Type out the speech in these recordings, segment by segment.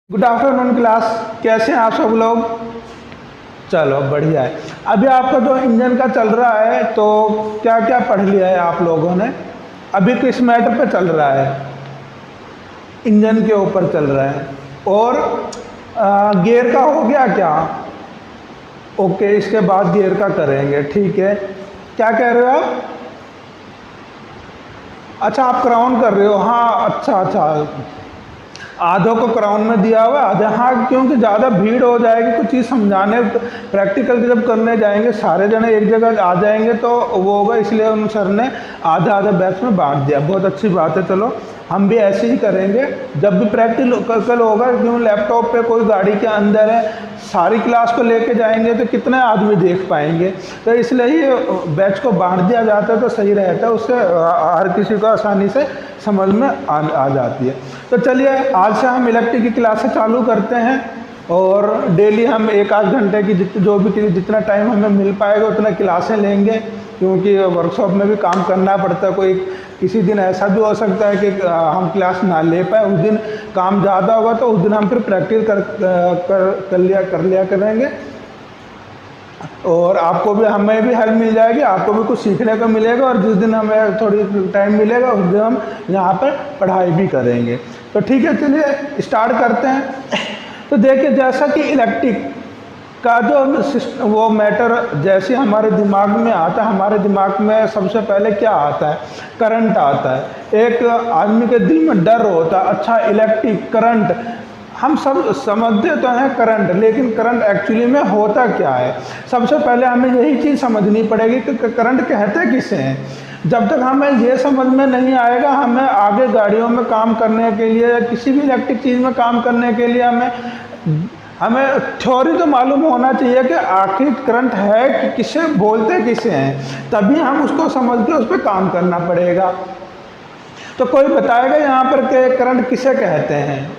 Good afternoon class, कैसे हैं आप सब लोग। चलो बढ़िया है। अभी आपका जो इंजन का चल रहा है तो क्या क्या पढ़ लिया है आप लोगों ने। अभी किस मैटर पे चल रहा है, इंजन के ऊपर चल रहा है। और गियर का हो गया क्या? ओके, इसके बाद गियर का करेंगे, ठीक है। क्या कह रहे हो आप? अच्छा, आप क्राउन कर रहे हो। हाँ अच्छा, आधों को क्राउन में दिया हुआ आधे। हाँ, क्योंकि ज़्यादा भीड़ हो जाएगी, कुछ चीज़ समझाने प्रैक्टिकल जब करने जाएंगे सारे जने एक जगह आ जाएंगे तो वो होगा, इसलिए उन सर ने आधा आधा बैच में बांट दिया। बहुत अच्छी बात है। चलो हम भी ऐसे ही करेंगे जब भी प्रैक्टिकल होगा, क्यों लैपटॉप पे कोई गाड़ी के अंदर है, सारी क्लास को लेके जाएंगे तो कितने आदमी देख पाएंगे। तो इसलिए ही बैच को बांट दिया जाता है तो सही रहता है, उससे हर किसी को आसानी से समझ में आ जाती है। तो चलिए आज से हम इलेक्ट्रिक की क्लासें चालू करते हैं और डेली हम एक आध घंटे की जितना टाइम हमें मिल पाएगा उतना क्लासें लेंगे, क्योंकि वर्कशॉप में भी काम करना पड़ता है। कोई किसी दिन ऐसा भी हो सकता है कि हम क्लास ना ले पाए, उस दिन काम ज़्यादा होगा तो उस दिन हम फिर प्रैक्टिस कर लिया करेंगे। और आपको भी, हमें भी हेल्प मिल जाएगी, आपको भी कुछ सीखने को मिलेगा। और जिस दिन हमें थोड़ी टाइम मिलेगा उस दिन हम यहाँ पर पढ़ाई भी करेंगे। तो ठीक है, चलिए स्टार्ट करते हैं। तो देखिए, जैसा कि इलेक्ट्रिक का जो वो मैटर जैसे हमारे दिमाग में आता है, हमारे दिमाग में सबसे पहले क्या आता है? करंट आता है। एक आदमी के दिल में डर होता है, अच्छा इलेक्ट्रिक करंट, हम सब समझते तो हैं करंट, लेकिन करंट एक्चुअली में होता क्या है? सबसे पहले हमें यही चीज़ समझनी पड़ेगी कि करंट कहते किसे हैं। जब तक हमें ये समझ में नहीं आएगा, हमें आगे गाड़ियों में काम करने के लिए या किसी भी इलेक्ट्रिक चीज़ में काम करने के लिए हमें थ्योरी तो मालूम होना चाहिए कि आखिर करंट है कि किसे बोलते किसे हैं, तभी हम उसको समझ के उस पर काम करना पड़ेगा। तो कोई बताएगा यहाँ पर कि करंट किसे कहते हैं?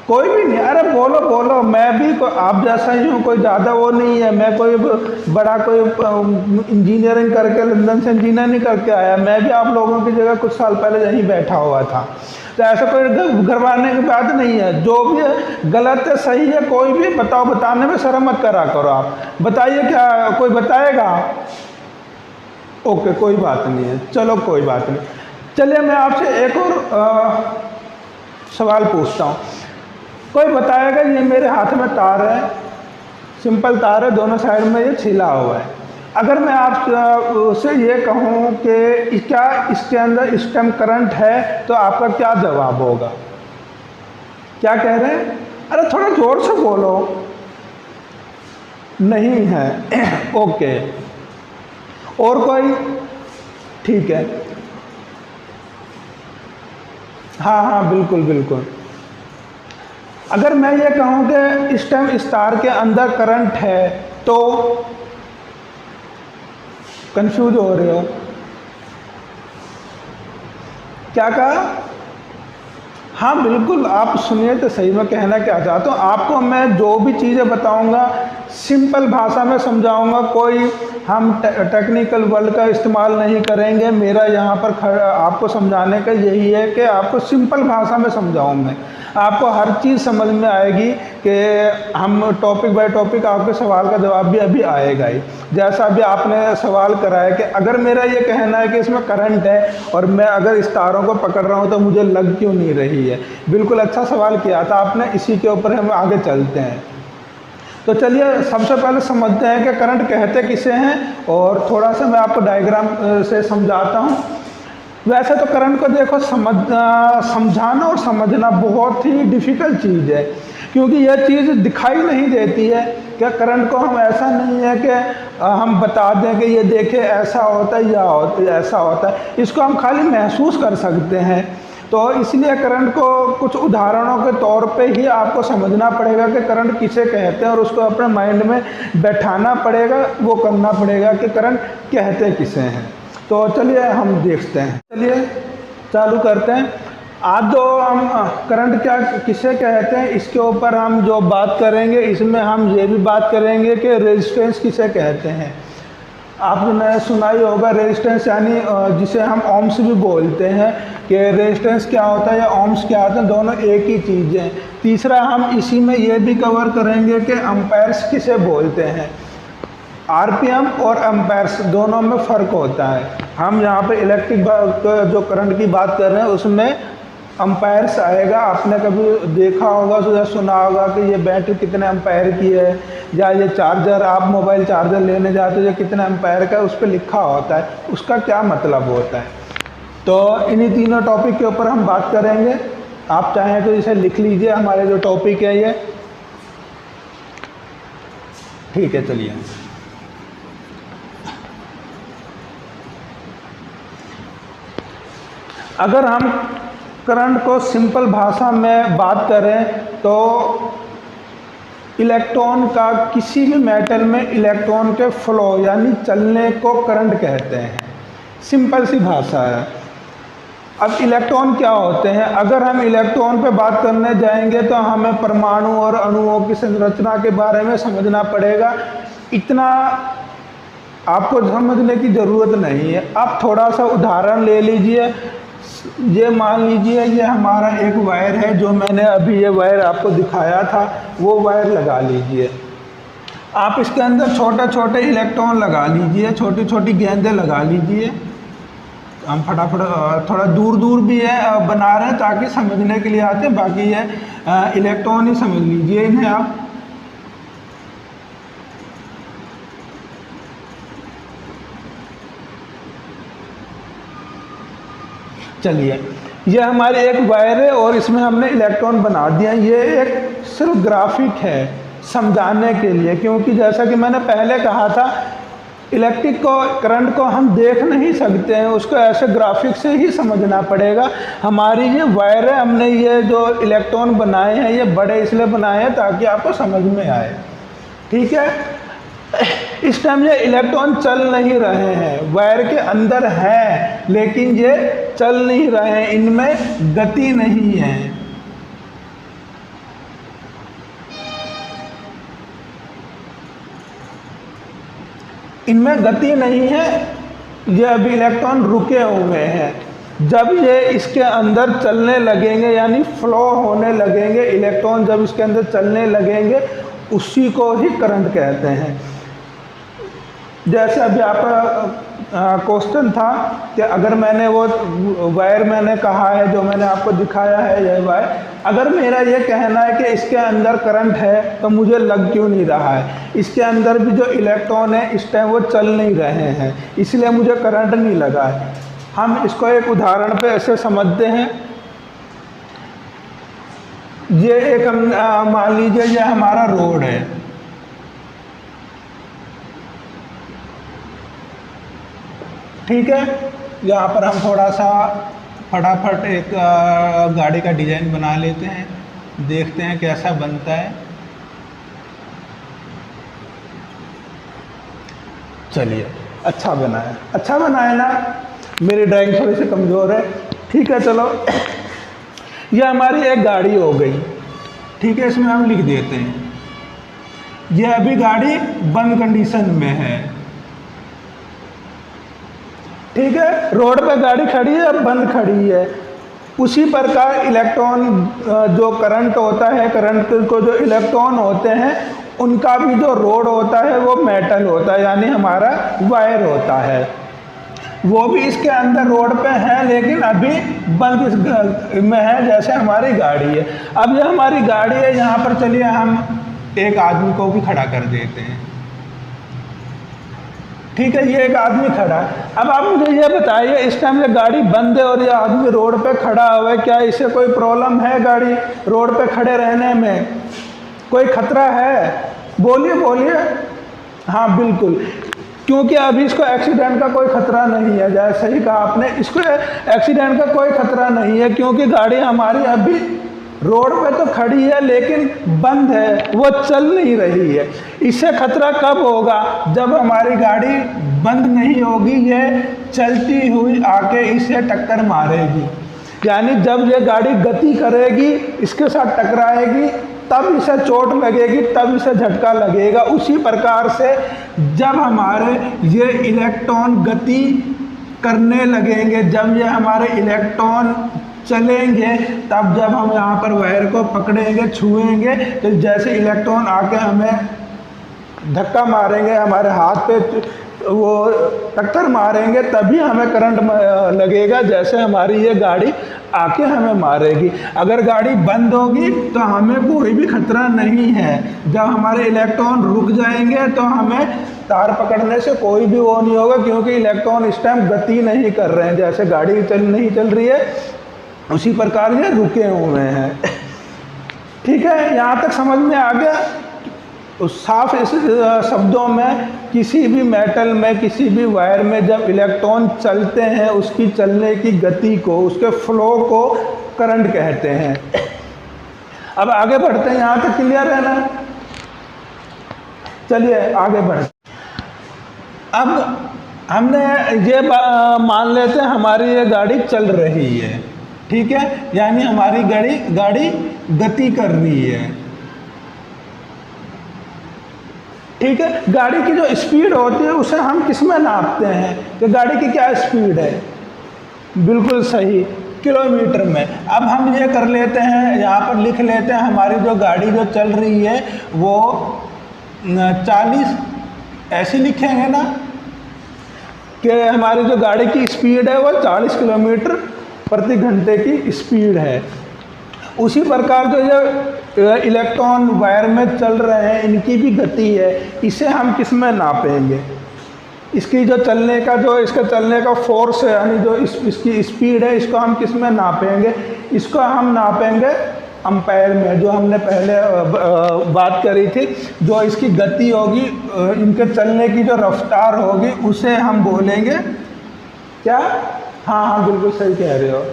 कोई भी नहीं। अरे बोलो बोलो, मैं भी आप जैसा ही हूँ, कोई ज़्यादा वो नहीं है। मैं कोई बड़ा कोई इंजीनियरिंग करके लंदन से इंजीनियर नहीं करके आया, मैं भी आप लोगों की जगह कुछ साल पहले यहीं बैठा हुआ था। तो ऐसा कोई घरवाने की बात नहीं है। जो भी है गलत है सही है, कोई भी बताओ, बताने में शर्म मत करा करो। आप बताइए, क्या कोई बताएगा? ओके, कोई बात नहीं है, चलो कोई बात नहीं। चलिए मैं आपसे एक और सवाल पूछता हूँ। कोई बताएगा, ये मेरे हाथ में तार है, सिंपल तार है, दोनों साइड में ये छिला हुआ है। अगर मैं आपसे ये कहूँ कि क्या इसके अंदर इस टाइम करंट है, तो आपका क्या जवाब होगा? क्या कह रहे हैं? अरे थोड़ा जोर से बोलो। नहीं है। ओके, और कोई? ठीक है, हाँ बिल्कुल बिल्कुल। अगर मैं ये कहूँ कि इस टाइम इस तार के अंदर करंट है, तो कंफ्यूज हो रहे हो? क्या कहा? हाँ बिल्कुल, आप सुनिए तो सही। मैं कहना क्या चाहता हूँ, आपको मैं जो भी चीज़ें बताऊँगा सिंपल भाषा में समझाऊँगा। कोई हम टेक्निकल वर्ड का इस्तेमाल नहीं करेंगे। मेरा यहाँ पर आपको समझाने का यही है कि आपको सिंपल भाषा में समझाऊँ मैं, आपको हर चीज़ समझ में आएगी। कि हम टॉपिक बाय टॉपिक, आपके सवाल का जवाब भी अभी आएगा ही। जैसा अभी आपने सवाल करा है कि अगर मेरा ये कहना है कि इसमें करंट है और मैं अगर इस तारों को पकड़ रहा हूँ तो मुझे लग क्यों नहीं रही है। बिल्कुल अच्छा सवाल किया था आपने, इसी के ऊपर हम आगे चलते हैं। तो चलिए सबसे पहले समझते हैं कि करंट कहते किसे हैं, और थोड़ा सा मैं आपको डायग्राम से समझाता हूँ। वैसे तो करंट को देखो, समझाना और समझना बहुत ही डिफ़िकल्ट चीज़ है, क्योंकि यह चीज़ दिखाई नहीं देती है। क्या करंट को हम ऐसा नहीं है कि हम बता दें कि ये देखें ऐसा होता है या ऐसा होता है, इसको हम खाली महसूस कर सकते हैं। तो इसलिए करंट को कुछ उदाहरणों के तौर पे ही आपको समझना पड़ेगा कि करंट किसे कहते हैं, और उसको अपने माइंड में बैठाना पड़ेगा, वो करना पड़ेगा कि करंट कहते किसे हैं। तो चलिए हम देखते हैं, चलिए चालू करते हैं। आज जो हम करंट क्या किसे कहते हैं इसके ऊपर हम जो बात करेंगे, इसमें हम ये भी बात करेंगे कि रेजिस्टेंस किसे कहते हैं। आपने सुना ही होगा रेजिस्टेंस, यानी जिसे हम ओम्स भी बोलते हैं कि रेजिस्टेंस क्या होता है या ओम्स क्या होता है, दोनों एक ही चीज़ हैं। तीसरा हम इसी में ये भी कवर करेंगे कि एम्पायर्स किसे बोलते हैं। आरपीएम और एम्पायर्स दोनों में फ़र्क होता है। हम यहाँ पे इलेक्ट्रिक जो करंट की बात कर रहे हैं उसमें एम्पायर्स आएगा। आपने कभी देखा होगा या सुना होगा कि ये बैटरी कितने एम्पायर की है, या ये चार्जर, आप मोबाइल चार्जर लेने जाते हो ये कितने एम्पायर का है, उस पर लिखा होता है, उसका क्या मतलब होता है। तो इन्हीं तीनों टॉपिक के ऊपर हम बात करेंगे। आप चाहें तो इसे लिख लीजिए, हमारे जो टॉपिक है ये। ठीक है, चलिए। अगर हम करंट को सिंपल भाषा में बात करें तो इलेक्ट्रॉन का, किसी भी मेटल में इलेक्ट्रॉन के फ्लो यानी चलने को करंट कहते हैं। सिंपल सी भाषा है। अब इलेक्ट्रॉन क्या होते हैं? अगर हम इलेक्ट्रॉन पे बात करने जाएंगे तो हमें परमाणु और अणुओं की संरचना के बारे में समझना पड़ेगा। इतना आपको समझने की ज़रूरत नहीं है। आप थोड़ा सा उदाहरण ले लीजिए। ये मान लीजिए ये हमारा एक वायर है, जो मैंने अभी ये वायर आपको दिखाया था, वो वायर लगा लीजिए। आप इसके अंदर छोटे छोटे इलेक्ट्रॉन लगा लीजिए, छोटी छोटी गेंदें लगा लीजिए। हम फटाफट थोड़ा दूर दूर भी है बना रहे हैं ताकि समझने के लिए आते हैं, बाकी ये इलेक्ट्रॉन ही समझ लीजिए इन्हें आप। चलिए, ये हमारी एक वायर है और इसमें हमने इलेक्ट्रॉन बना दिया। ये एक सिर्फ ग्राफिक है समझाने के लिए, क्योंकि जैसा कि मैंने पहले कहा था इलेक्ट्रिक को, करंट को हम देख नहीं सकते हैं, उसको ऐसे ग्राफिक से ही समझना पड़ेगा। हमारी ये वायर है, हमने ये जो इलेक्ट्रॉन बनाए हैं ये बड़े इसलिए बनाए हैं ताकि आपको समझ में आए। ठीक है, इस टाइम ये इलेक्ट्रॉन चल नहीं रहे हैं, वायर के अंदर हैं लेकिन ये चल नहीं रहे हैं, इनमें गति नहीं है। इनमें गति नहीं है, ये अभी इलेक्ट्रॉन रुके हुए हैं। जब ये इसके अंदर चलने लगेंगे यानी फ्लो होने लगेंगे, इलेक्ट्रॉन जब इसके अंदर चलने लगेंगे उसी को ही करंट कहते हैं। जैसे अभी आपका क्वेश्चन था कि अगर मैंने वो वायर मैंने कहा है जो मैंने आपको दिखाया है ये वायर, अगर मेरा ये कहना है कि इसके अंदर करंट है तो मुझे लग क्यों नहीं रहा है? इसके अंदर भी जो इलेक्ट्रॉन है इस टाइम वो चल नहीं रहे हैं, इसलिए मुझे करंट नहीं लगा है। हम इसको एक उदाहरण पे ऐसे समझते हैं। ये एक मान लीजिए ये हमारा रोड है। ठीक है, यहाँ पर हम थोड़ा सा फटाफट एक गाड़ी का डिज़ाइन बना लेते हैं, देखते हैं कैसा बनता है। चलिए, अच्छा बनाया ना। मेरी ड्राइंग थोड़ी सी कमज़ोर है। ठीक है, चलो, ये हमारी एक गाड़ी हो गई। ठीक है, इसमें हम लिख देते हैं ये अभी गाड़ी बंद कंडीशन में है। ठीक है, रोड पे गाड़ी खड़ी है, अब बंद खड़ी है। उसी प्रकार इलेक्ट्रॉन जो करंट होता है, करंट को जो इलेक्ट्रॉन होते हैं उनका भी जो रोड होता है वो मेटल होता है, यानी हमारा वायर होता है। वो भी इसके अंदर रोड पे है लेकिन अभी बंद में है, जैसे हमारी गाड़ी है। अब ये हमारी गाड़ी है, यहाँ पर चलिए हम एक आदमी को भी खड़ा कर देते हैं। ठीक है, ये एक आदमी खड़ा है। अब आप मुझे ये बताइए, इस टाइम ये गाड़ी बंद है और ये आदमी रोड पे खड़ा हुआ है, क्या इसे कोई प्रॉब्लम है? गाड़ी रोड पे खड़े रहने में कोई खतरा है? बोलिए। हाँ, बिल्कुल, क्योंकि अभी इसको एक्सीडेंट का कोई खतरा नहीं है। जैसे सही कहा आपने, इसको एक्सीडेंट का कोई खतरा नहीं है क्योंकि गाड़ी हमारी अभी रोड पे तो खड़ी है लेकिन बंद है, वो चल नहीं रही है। इससे खतरा कब होगा? जब हमारी गाड़ी बंद नहीं होगी, ये चलती हुई आके इसे टक्कर मारेगी। यानी जब ये गाड़ी गति करेगी, इसके साथ टकराएगी, तब इसे चोट लगेगी, तब इसे झटका लगेगा। उसी प्रकार से जब हमारे ये इलेक्ट्रॉन गति करने लगेंगे, जब ये हमारे इलेक्ट्रॉन चलेंगे, तब जब हम यहाँ पर वायर को पकड़ेंगे, छुएंगे, तो जैसे इलेक्ट्रॉन आके हमें धक्का मारेंगे, हमारे हाथ पे वो टक्कर मारेंगे, तभी हमें करंट लगेगा, जैसे हमारी ये गाड़ी आके हमें मारेगी। अगर गाड़ी बंद होगी तो हमें कोई भी खतरा नहीं है। जब हमारे इलेक्ट्रॉन रुक जाएंगे तो हमें तार पकड़ने से कोई भी वो नहीं होगा, क्योंकि इलेक्ट्रॉन इस टाइम गति नहीं कर रहे हैं। जैसे गाड़ी नहीं चल रही है, उसी प्रकार ये रुके हुए हैं। ठीक है, यहाँ तक समझ में आ गया। साफ इस शब्दों में, किसी भी मेटल में, किसी भी वायर में जब इलेक्ट्रॉन चलते हैं, उसकी चलने की गति को, उसके फ्लो को करंट कहते हैं। अब आगे बढ़ते हैं, यहाँ तक क्लियर है ना? चलिए आगे बढ़ते। अब हमने ये मान लेते हैं हमारी ये गाड़ी चल रही है, ठीक है, यानी हमारी गाड़ी गति कर रही है। ठीक है, गाड़ी की जो स्पीड होती है उसे हम किस में नापते हैं कि गाड़ी की क्या स्पीड है? बिल्कुल सही, किलोमीटर में। अब हम ये कर लेते हैं, यहाँ पर लिख लेते हैं हमारी जो गाड़ी जो चल रही है वो 40, ऐसे लिखेंगे ना कि हमारी जो गाड़ी की स्पीड है वो 40 किलोमीटर प्रति घंटे की स्पीड है। उसी प्रकार जो ये इलेक्ट्रॉन वायर में चल रहे हैं, इनकी भी गति है। इसे हम किस में नापेंगे? इसकी जो चलने का, जो इसका चलने का फोर्स है, यानी जो इसकी स्पीड है, इसको हम किस में नापेंगे? इसको हम नापेंगे एम्पायर में, जो हमने पहले बात करी थी। जो इसकी गति होगी, इनके चलने की जो रफ्तार होगी, उसे हम बोलेंगे क्या? हाँ, बिल्कुल सही कह रहे हो।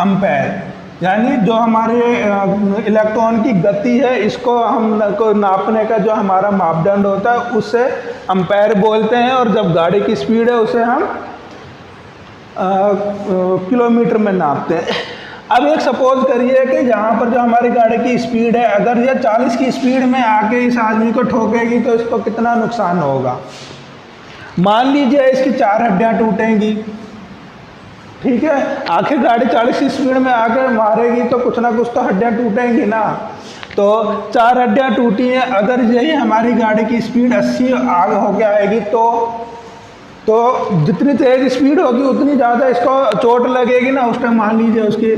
एम्पायर, यानी जो हमारे इलेक्ट्रॉन की गति है, इसको हम को नापने का जो हमारा मापदंड होता है उसे एम्पायर बोलते हैं। और जब गाड़ी की स्पीड है उसे हम किलोमीटर में नापते हैं। अब एक सपोज करिए कि यहाँ पर जो हमारी गाड़ी की स्पीड है, अगर ये 40 की स्पीड में आके इस आदमी को ठोकेगी तो इसको कितना नुकसान होगा? मान लीजिए इसकी 4 हड्डियाँ टूटेंगी, ठीक है। आखिर गाड़ी 40 की स्पीड में आकर मारेगी तो कुछ ना कुछ तो हड्डियाँ टूटेंगी ना। तो 4 हड्डियाँ टूटी हैं। अगर यही हमारी गाड़ी की स्पीड 80 आगे होके आएगी तो जितनी तेज़ स्पीड होगी उतनी ज़्यादा इसको चोट लगेगी ना। उस टाइम मान लीजिए उसकी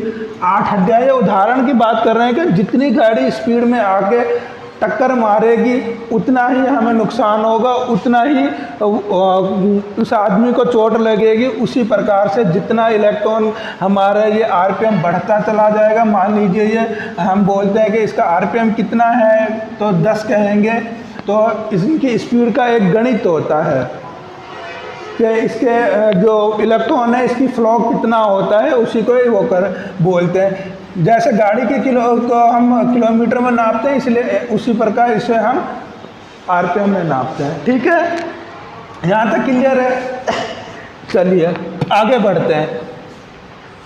8 हड्डियाँ, ये उदाहरण की बात कर रहे हैं कि जितनी गाड़ी स्पीड में आके टक्कर मारेगी उतना ही हमें नुकसान होगा, उतना ही उस आदमी को चोट लगेगी। उसी प्रकार से जितना इलेक्ट्रॉन हमारा ये आरपीएम बढ़ता चला जाएगा, मान लीजिए ये हम बोलते हैं कि इसका आरपीएम कितना है तो 10 कहेंगे, तो इसकी स्पीड का एक गणित होता है कि इसके जो इलेक्ट्रॉन है इसकी फ्लो कितना होता है, उसी को ही वो बोलते हैं। जैसे गाड़ी के किलो को हम किलोमीटर में नापते हैं, इसलिए उसी प्रकार इसे हम आरपीएम में नापते हैं। ठीक है, यहाँ तक क्लियर है? चलिए आगे बढ़ते हैं।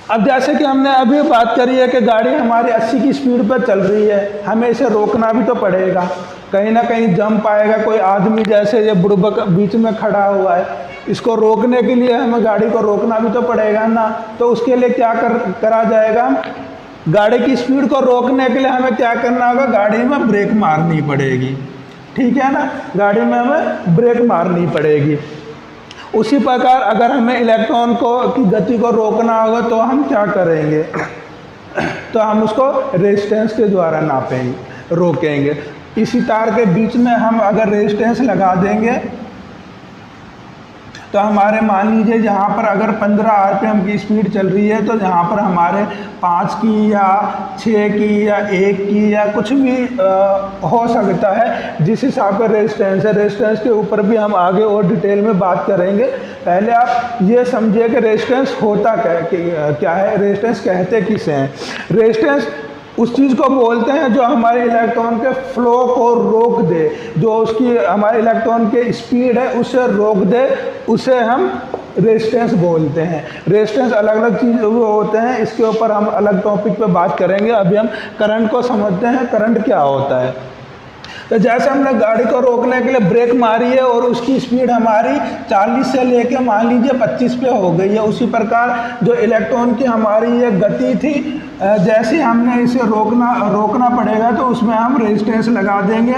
अब जैसे कि हमने अभी बात करी है कि गाड़ी हमारी 80 की स्पीड पर चल रही है, हमें इसे रोकना भी तो पड़ेगा। कहीं ना कहीं जंप आएगा, कोई आदमी जैसे ये बुड़बक बीच में खड़ा हुआ है, इसको रोकने के लिए हमें गाड़ी को रोकना भी तो पड़ेगा ना। तो उसके लिए क्या करा जाएगा? गाड़ी की स्पीड को रोकने के लिए हमें क्या करना होगा? गाड़ी में ब्रेक मारनी पड़ेगी, ठीक है ना। गाड़ी में हमें ब्रेक मारनी पड़ेगी। उसी प्रकार अगर हमें इलेक्ट्रॉन की गति को रोकना होगा तो हम क्या करेंगे? तो हम उसको रेजिस्टेंस के द्वारा नापेंगे, रोकेंगे। इसी तार के बीच में हम अगर रेजिस्टेंस लगा देंगे तो हमारे मान लीजिए जहाँ पर अगर 15 आरपीएम की स्पीड चल रही है, तो जहाँ पर हमारे 5 की या 6 की या 1 की या कुछ भी हो सकता है, जिस हिसाब का रेजिस्टेंस है। रेजिस्टेंस के ऊपर भी हम आगे और डिटेल में बात करेंगे। पहले आप ये समझिए कि रेजिस्टेंस होता क्या है, रेजिस्टेंस कहते किसे हैं। रेजिस्टेंस उस चीज़ को बोलते हैं जो हमारे इलेक्ट्रॉन के फ्लो को रोक दे, जो उसकी हमारे इलेक्ट्रॉन के स्पीड है उसे रोक दे, उसे हम रेजिस्टेंस बोलते हैं। रेजिस्टेंस अलग अलग चीज़ होते हैं, इसके ऊपर हम अलग टॉपिक पे बात करेंगे। अभी हम करंट को समझते हैं, करंट क्या होता है। तो जैसे हमने गाड़ी को रोकने के लिए ब्रेक मारी है और उसकी स्पीड हमारी 40 से लेके मान लीजिए 25 पे हो गई है, उसी प्रकार जो इलेक्ट्रॉन की हमारी ये गति थी, जैसे हमने इसे रोकना पड़ेगा, तो उसमें हम रेजिस्टेंस लगा देंगे।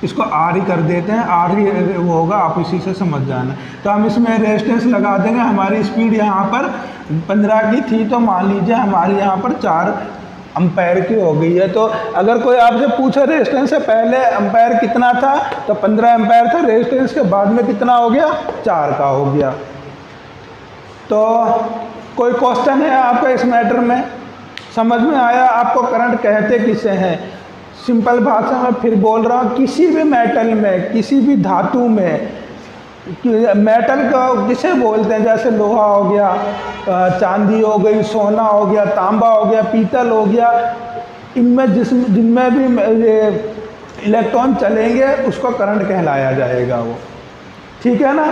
इसको आर ही कर देते हैं, आर ही वो होगा, आप इसी से समझ जाना। तो हम इसमें रेजिस्टेंस लगा देंगे। हमारी स्पीड यहाँ पर 15 की थी, तो मान लीजिए हमारी यहाँ पर 4 एम्पायर की हो गई है। तो अगर कोई आपसे पूछे रेजिस्टेंस से पहले एम्पायर कितना था, तो 15 एम्पायर था। रेजिस्टेंस के बाद में कितना हो गया, 4 का हो गया। तो कोई क्वेश्चन है आपका इस मैटर में, समझ में आया आपको करंट कहते किसे हैं। सिंपल भाषा में फिर बोल रहा हूँ, किसी भी मेटल में, किसी भी धातु में, मेटल को किसे बोलते हैं, जैसे लोहा हो गया, चांदी हो गई, सोना हो गया, तांबा हो गया, पीतल हो गया, इनमें जिनमें भी इलेक्ट्रॉन चलेंगे उसको करंट कहलाया जाएगा वो, ठीक है ना।